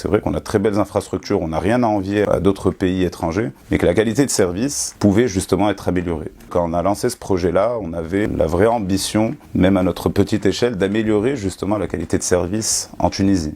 C'est vrai qu'on a très belles infrastructures, on n'a rien à envier à d'autres pays étrangers, mais que la qualité de service pouvait justement être améliorée. Quand on a lancé ce projet-là, on avait la vraie ambition, même à notre petite échelle, d'améliorer justement la qualité de service en Tunisie.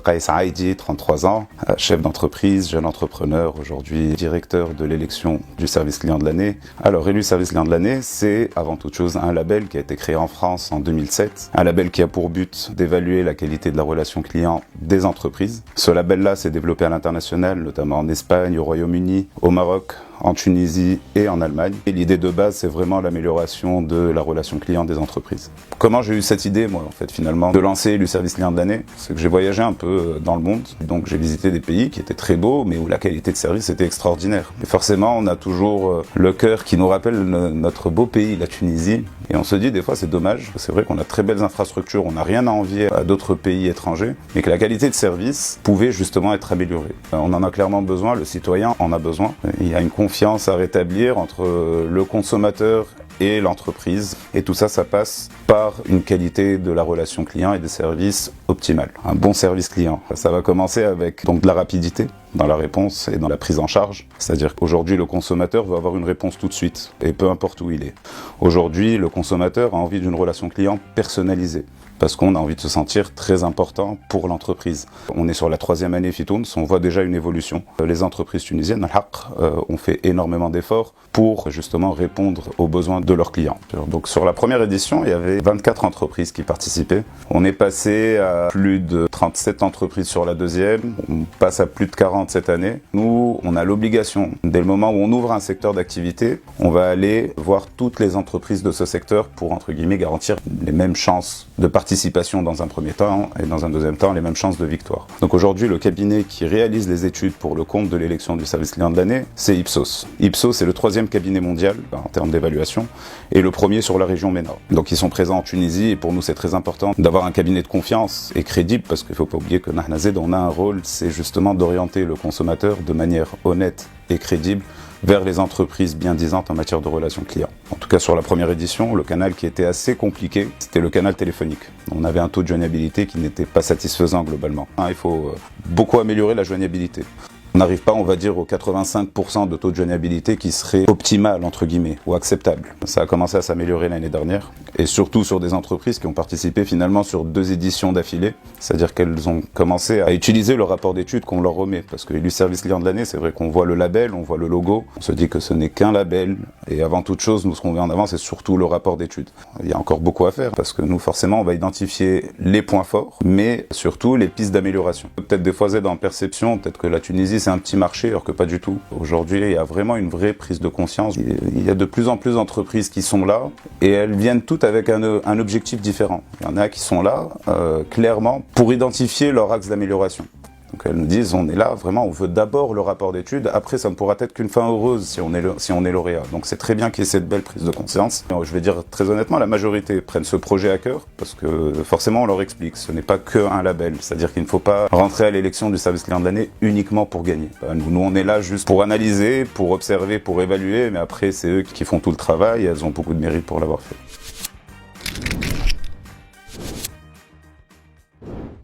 Qaïs Aïdi, 33 ans, chef d'entreprise, jeune entrepreneur, aujourd'hui directeur de l'élection du service client de l'année. Alors, élu service client de l'année, c'est avant toute chose un label qui a été créé en France en 2007. Un label qui a pour but d'évaluer la qualité de la relation client des entreprises. Ce label-là s'est développé à l'international, notamment en Espagne, au Royaume-Uni, au Maroc, en Tunisie et en Allemagne. Et l'idée de base, c'est vraiment l'amélioration de la relation client des entreprises. Comment j'ai eu cette idée, moi, en fait, finalement, de lancer le service client de l'année? C'est que j'ai voyagé un peu dans le monde. Donc, j'ai visité des pays qui étaient très beaux, mais où la qualité de service était extraordinaire. Et forcément, on a toujours le cœur qui nous rappelle notre beau pays, la Tunisie. Et on se dit, des fois, c'est dommage. C'est vrai qu'on a très belles infrastructures, on n'a rien à envier à d'autres pays étrangers, mais que la qualité de service pouvait justement être améliorée. On en a clairement besoin, le citoyen en a besoin. Il y a une confiance à rétablir entre le consommateur et l'entreprise. Et tout ça, ça passe par une qualité de la relation client et des services optimales. Un bon service client. Ça va commencer avec donc de la rapidité dans la réponse et dans la prise en charge. C'est-à-dire qu'aujourd'hui, le consommateur veut avoir une réponse tout de suite, et peu importe où il est. Aujourd'hui, le consommateur a envie d'une relation client personnalisée, parce qu'on a envie de se sentir très important pour l'entreprise. On est sur la 3e année Fitounes, on voit déjà une évolution. Les entreprises tunisiennes, ont fait énormément d'efforts pour justement répondre aux besoins de leurs clients. Donc sur la première édition, il y avait 24 entreprises qui participaient. On est passé à plus de 37 entreprises sur la 2e, on passe à plus de 40 cette année. Nous, on a l'obligation, dès le moment où on ouvre un secteur d'activité, on va aller voir toutes les entreprises de ce secteur pour, entre guillemets, garantir les mêmes chances de participation dans un premier temps et dans un deuxième temps, les mêmes chances de victoire. Donc aujourd'hui, le cabinet qui réalise les études pour le compte de l'élection du service client de l'année, c'est Ipsos. Ipsos est le 3e cabinet mondial en termes d'évaluation et le premier sur la région MENA. Donc ils sont présents en Tunisie et pour nous, c'est très important d'avoir un cabinet de confiance et crédible parce qu'il ne faut pas oublier que Nahnazed, on a un rôle, c'est justement d'orienter le consommateur de manière honnête et crédible vers les entreprises bien disantes en matière de relations clients. En tout cas, sur la première édition, le canal qui était assez compliqué, c'était le canal téléphonique. On avait un taux de joignabilité qui n'était pas satisfaisant globalement. Il faut beaucoup améliorer la joignabilité. On n'arrive pas, on va dire, aux 85% de taux de joignabilité qui serait optimal, entre guillemets, ou acceptable. Ça a commencé à s'améliorer l'année dernière, et surtout sur des entreprises qui ont participé finalement sur 2 éditions d'affilée, c'est-à-dire qu'elles ont commencé à utiliser le rapport d'études qu'on leur remet, parce que l'élu service client de l'année, c'est vrai qu'on voit le label, on voit le logo, on se dit que ce n'est qu'un label, et avant toute chose, nous, ce qu'on met en avant, c'est surtout le rapport d'études. Il y a encore beaucoup à faire, parce que nous, forcément, on va identifier les points forts, mais surtout les pistes d'amélioration. Peut-être des fois, en perception, peut-être que la Tunisie, c'est un petit marché, alors que pas du tout. Aujourd'hui, il y a vraiment une vraie prise de conscience. Il y a de plus en plus d'entreprises qui sont là, et elles viennent toutes avec un objectif différent. Il y en a qui sont là, clairement, pour identifier leur axe d'amélioration. Donc elles nous disent, on est là, vraiment, on veut d'abord le rapport d'études, après ça ne pourra être qu'une fin heureuse si on est lauréat. Donc c'est très bien qu'il y ait cette belle prise de conscience. Je vais dire très honnêtement, la majorité prennent ce projet à cœur, parce que forcément on leur explique, ce n'est pas qu'un label, c'est-à-dire qu'il ne faut pas rentrer à l'élection du service client de l'année uniquement pour gagner. Nous on est là juste pour analyser, pour observer, pour évaluer, mais après c'est eux qui font tout le travail et elles ont beaucoup de mérite pour l'avoir fait.